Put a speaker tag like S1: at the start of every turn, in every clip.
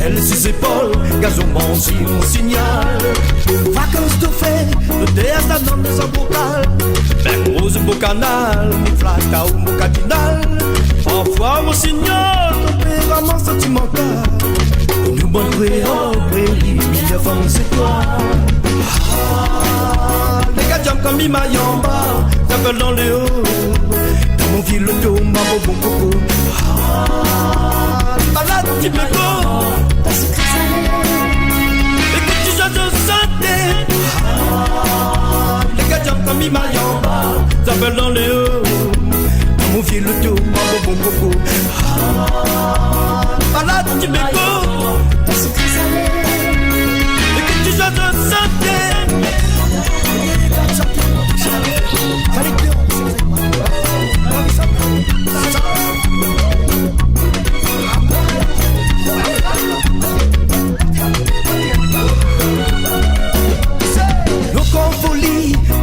S1: Elle ses épaules, gazon mon signal. Vacances de fête, le théâtre dans les embocales. Ben rose beau canal, mi flata ou mon cardinal. Parfois mon signal, tempérament sentimental. Nous bon créole, prélis, mille femmes c'est toi. Les gars jam comme Imayamba, t'appelles dans le haut. Dans mon ville le dos, ma bon coco. Balade qui me go. Écoute tu chantes de santé. Les gars jam comme Imayamba, t'appelles dans le haut. Dans mon ville le dos, ma bon coco. Balade qui me go. Écoute tu chantes de santé.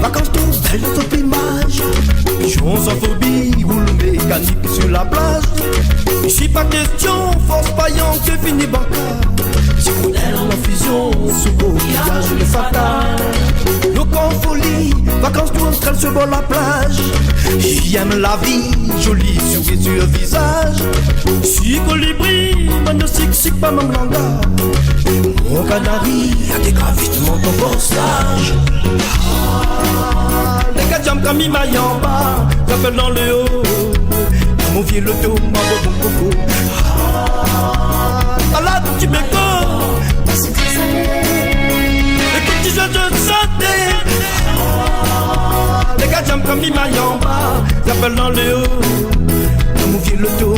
S1: Vacances tout belles top image. Pigeons sans phobie, roule mécanique sur la plage. Ici pas question, force paillant que fini bancal. Si vous êtes en fusion, sous beau village le fatal. Look en folie, vacances tout entre elles sur bord la plage. J'aime la vie, jolie souris sur le visage. Si colibri, man de six pas mon langage. Mon canari, y'a des gravitements ton borsage. Les gars jam comme Imayamba, t'appelles dans le haut. Dans mon vieux loto, ma bon coco. Balade qui me go. Écoute tu chantes de santé. Les gars jam comme Imayamba, t'appelles dans le haut. Dans mon vieux loto,